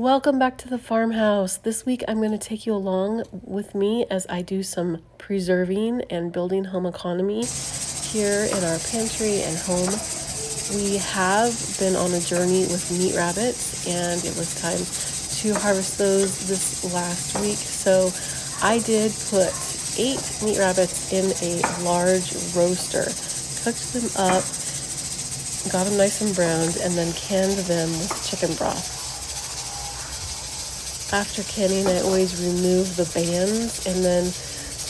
Welcome back to the farmhouse. This week I'm going to take you along with me as I do some preserving and building home economy here in our pantry and home. We have been on a journey with meat rabbits, and it was time to harvest those this last week. So I did put 8 meat rabbits in a large roaster, cooked them up, got them nice and browned, and then canned them with chicken broth. After canning, I always remove the bands and then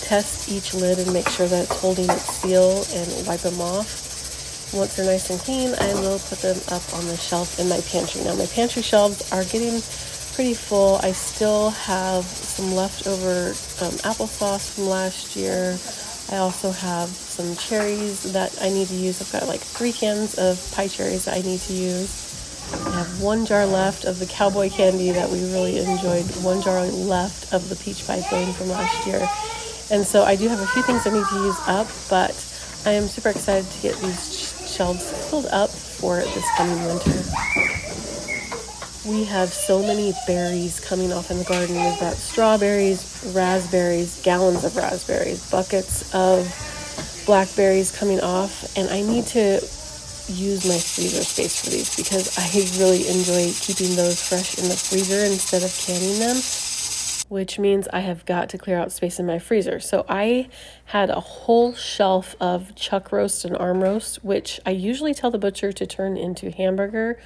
test each lid and make sure that it's holding its seal and wipe them off. Once they're nice and clean, I will put them up on the shelf in my pantry. Now, my pantry shelves are getting pretty full. I still have some leftover applesauce from last year. I also have some cherries that I need to use. I've got like 3 cans of pie cherries that I need to use. I have 1 jar left of the cowboy candy that we really enjoyed, 1 jar left of the peach pie filling from last year. And so I do have a few things I need to use up, but I am super excited to get these shelves filled up for this coming winter. We have so many berries coming off in the garden. We've got strawberries, raspberries, gallons of raspberries, buckets of blackberries coming off, and I need to use my freezer space for these because I really enjoy keeping those fresh in the freezer instead of canning them, which means I have got to clear out space in my freezer. So I had a whole shelf of chuck roast and arm roast, which I usually tell the butcher to turn into hamburger,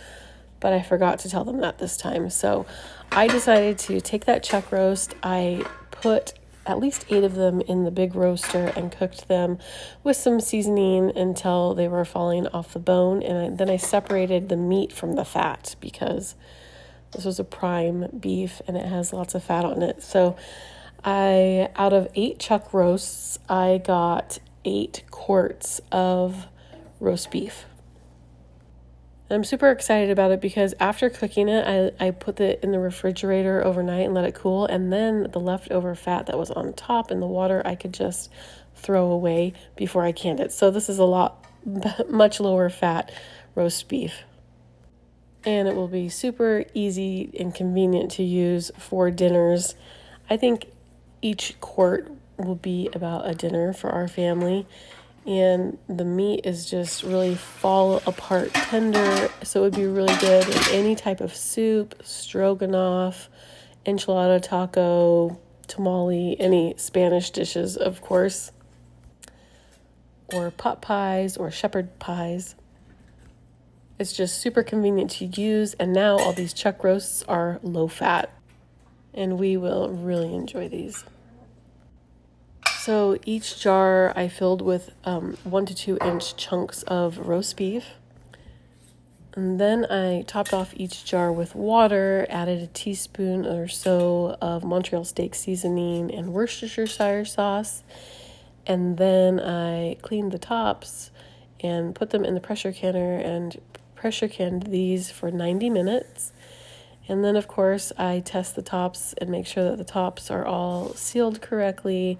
but I forgot to tell them that this time. So I decided to take that chuck roast. I put at least 8 of them in the big roaster and cooked them with some seasoning until they were falling off the bone. And then I separated the meat from the fat because this was a prime beef and it has lots of fat on it. So out of 8 chuck roasts, I got 8 quarts of roast beef. I'm super excited about it because after cooking it, I put it in the refrigerator overnight and let it cool. And then the leftover fat that was on top in the water, I could just throw away before I canned it. So this is much lower fat roast beef. And it will be super easy and convenient to use for dinners. I think each quart will be about a dinner for our family. And the meat is just really fall apart tender, so it would be really good in any type of soup, stroganoff, enchilada, taco, tamale, any Spanish dishes, of course, or pot pies or shepherd pies. It's just super convenient to use, and now all these chuck roasts are low fat, and we will really enjoy these. So each jar I filled with 1 to 2 inch chunks of roast beef. And then I topped off each jar with water, added a teaspoon or so of Montreal steak seasoning and Worcestershire sauce. And then I cleaned the tops and put them in the pressure canner and pressure canned these for 90 minutes. And then, of course, I test the tops and make sure that the tops are all sealed correctly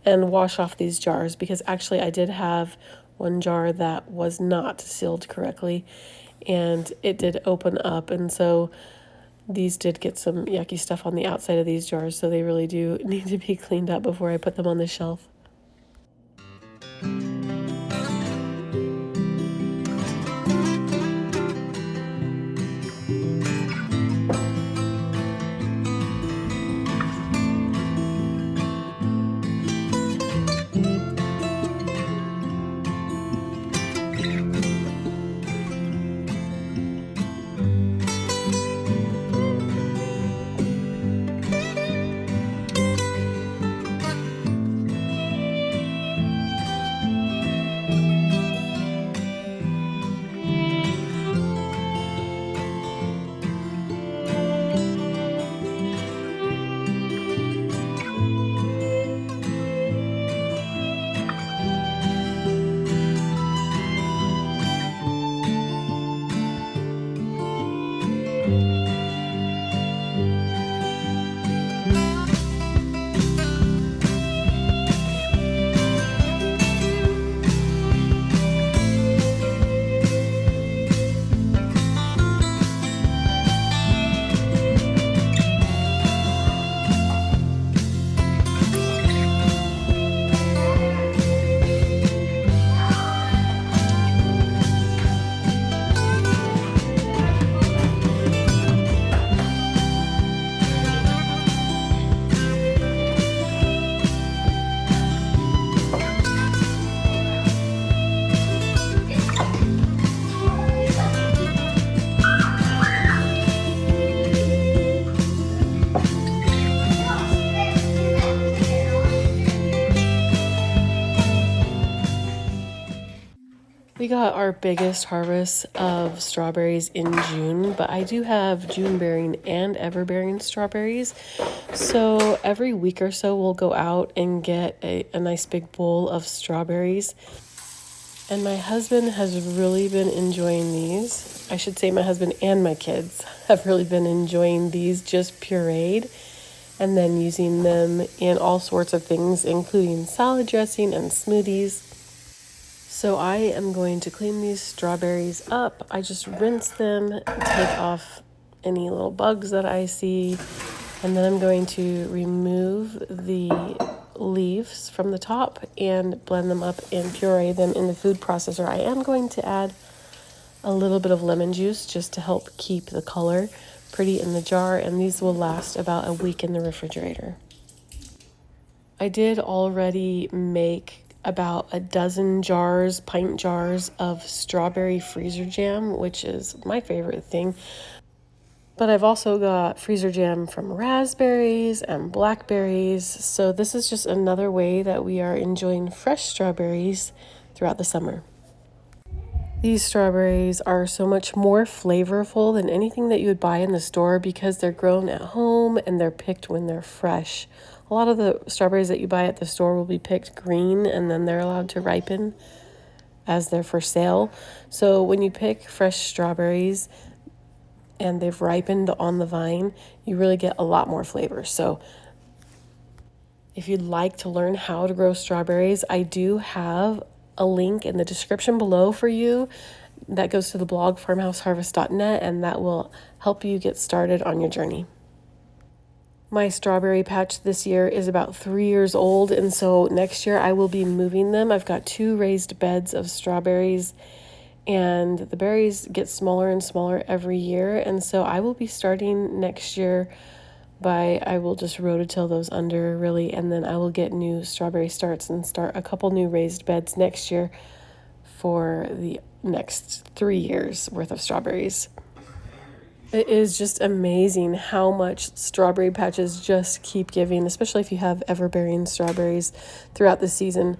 and wash off these jars because actually I did have 1 jar that was not sealed correctly and it did open up, and so these did get some yucky stuff on the outside of these jars, so they really do need to be cleaned up before I put them on the shelf. We got our biggest harvest of strawberries in June, but I do have June bearing and ever bearing strawberries. So every week or so we'll go out and get a nice big bowl of strawberries. And my husband has really been enjoying these. I should say my husband and my kids have really been enjoying these just pureed and then using them in all sorts of things, including salad dressing and smoothies. So I am going to clean these strawberries up. I just rinse them, take off any little bugs that I see, and then I'm going to remove the leaves from the top and blend them up and puree them in the food processor. I am going to add a little bit of lemon juice just to help keep the color pretty in the jar, and these will last about a week in the refrigerator. I did already make about a dozen jars, pint jars of strawberry freezer jam, which is my favorite thing. But I've also got freezer jam from raspberries and blackberries. So this is just another way that we are enjoying fresh strawberries throughout the summer. These strawberries are so much more flavorful than anything that you would buy in the store because they're grown at home and they're picked when they're fresh. A lot of the strawberries that you buy at the store will be picked green and then they're allowed to ripen as they're for sale. So when you pick fresh strawberries and they've ripened on the vine, you really get a lot more flavor. So if you'd like to learn how to grow strawberries, I do have a link in the description below for you that goes to the blog farmhouseharvest.net, and that will help you get started on your journey. My strawberry patch this year is about 3 years old, and so next year I will be moving them. I've got 2 raised beds of strawberries, and the berries get smaller and smaller every year, and so I will be starting next year I will just rototill those under really, and then I will get new strawberry starts and start a couple new raised beds next year for the next 3 years worth of strawberries. It is just amazing how much strawberry patches just keep giving, especially if you have ever-bearing strawberries throughout the season.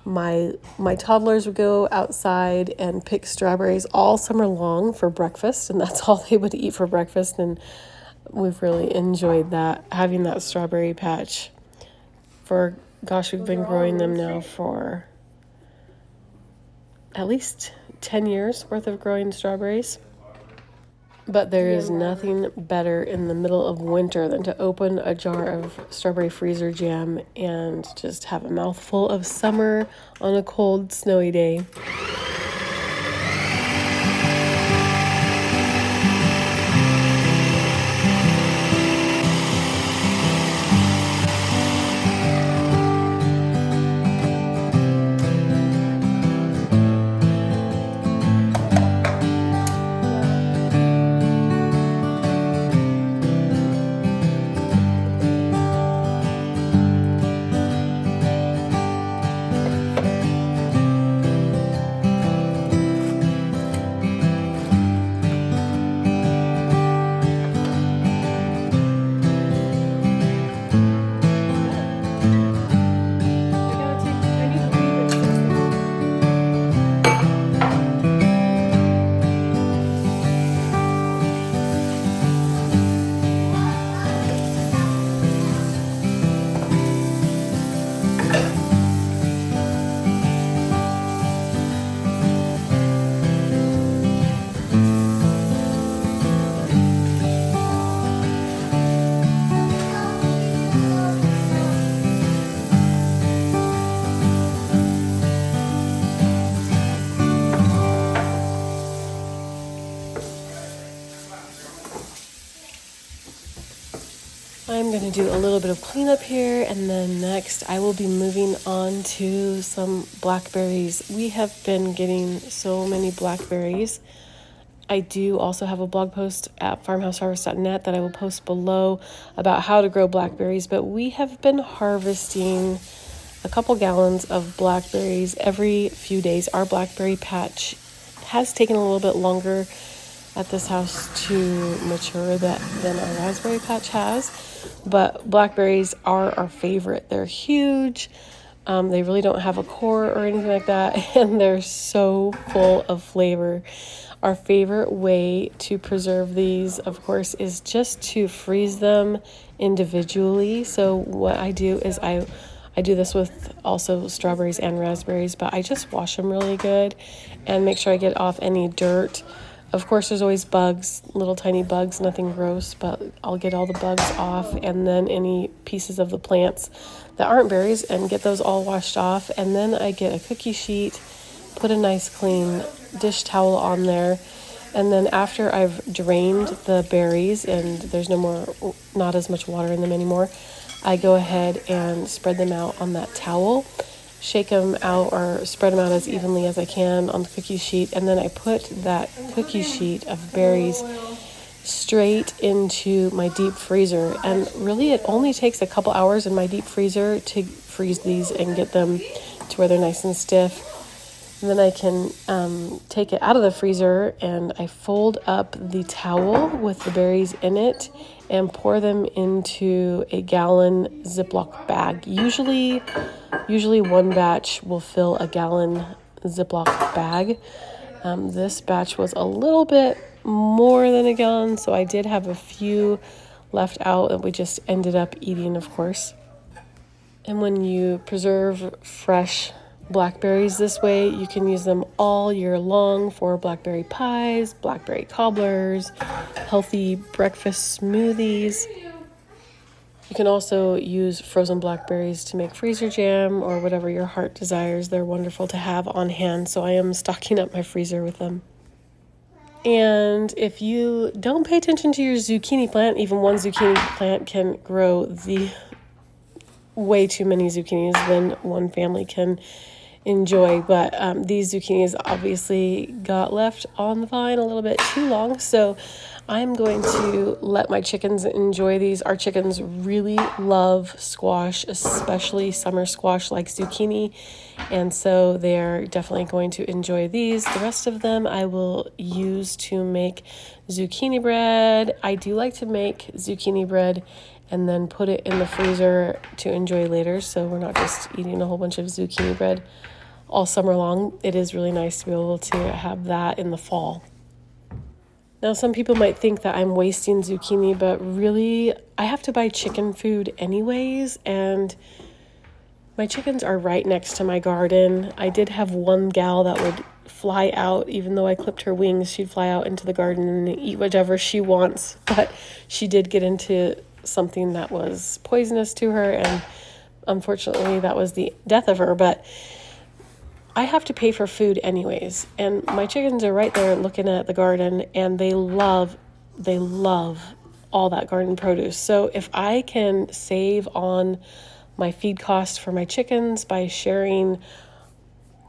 My toddlers would go outside and pick strawberries all summer long for breakfast, and that's all they would eat for breakfast, and we've really enjoyed that, having that strawberry patch we've been growing them now for at least 10 years worth of growing strawberries. But there is nothing better in the middle of winter than to open a jar of strawberry freezer jam and just have a mouthful of summer on a cold, snowy day. I'm going to do a little bit of cleanup here, and then next I will be moving on to some blackberries. We have been getting so many blackberries. I do also have a blog post at farmhouseharvest.net that I will post below about how to grow blackberries, but we have been harvesting a couple gallons of blackberries every few days. Our blackberry patch has taken a little bit longer at this house to mature than our raspberry patch has, but blackberries are our favorite. They're huge, They really don't have a core or anything like that, and they're so full of flavor. Our favorite way to preserve these, of course, is just to freeze them individually. So what I do is I do this with also strawberries and raspberries, but I just wash them really good and make sure I get off any dirt. Of course, there's always bugs, little tiny bugs, nothing gross, but I'll get all the bugs off, and then any pieces of the plants that aren't berries and get those all washed off. And then I get a cookie sheet, put a nice clean dish towel on there, and then after I've drained the berries and there's not as much water in them anymore, I go ahead and spread them out on that towel, shake them out or spread them out as evenly as I can on the cookie sheet, and then I put that cookie sheet of berries straight into my deep freezer. And really it only takes a couple hours in my deep freezer to freeze these and get them to where they're nice and stiff. And then I can take it out of the freezer and I fold up the towel with the berries in it and pour them into a gallon Ziploc bag. Usually one batch will fill a gallon Ziploc bag. This batch was a little bit more than a gallon, so I did have a few left out that we just ended up eating, of course. And when you preserve fresh blackberries this way, you can use them all year long for blackberry pies, blackberry cobblers, healthy breakfast smoothies. You can also use frozen blackberries to make freezer jam or whatever your heart desires. They're wonderful to have on hand, so I am stocking up my freezer with them. And if you don't pay attention to your zucchini plant, even one zucchini plant can grow way too many zucchinis than one family can enjoy. But these zucchinis obviously got left on the vine a little bit too long, so I'm going to let my chickens enjoy these. Our chickens really love squash, especially summer squash like zucchini, and so they're definitely going to enjoy these. The rest of them I will use to make zucchini bread. I do like to make zucchini bread and then put it in the freezer to enjoy later, so we're not just eating a whole bunch of zucchini bread all summer long. It is really nice to be able to have that in the fall. Now, some people might think that I'm wasting zucchini, but really, I have to buy chicken food anyways, and my chickens are right next to my garden. I did have one gal that would fly out, even though I clipped her wings, she'd fly out into the garden and eat whatever she wants, but she did get into something that was poisonous to her, and unfortunately, that was the death of her. But I have to pay for food anyways, and my chickens are right there looking at the garden, and they love all that garden produce. So if I can save on my feed cost for my chickens by sharing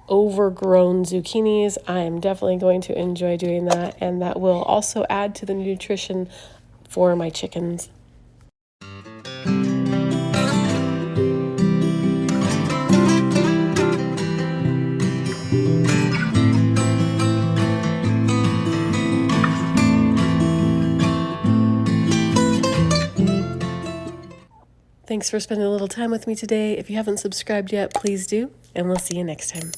overgrown zucchinis, I am definitely going to enjoy doing that, and that will also add to the nutrition for my chickens. Thanks for spending a little time with me today. If you haven't subscribed yet, please do, and we'll see you next time.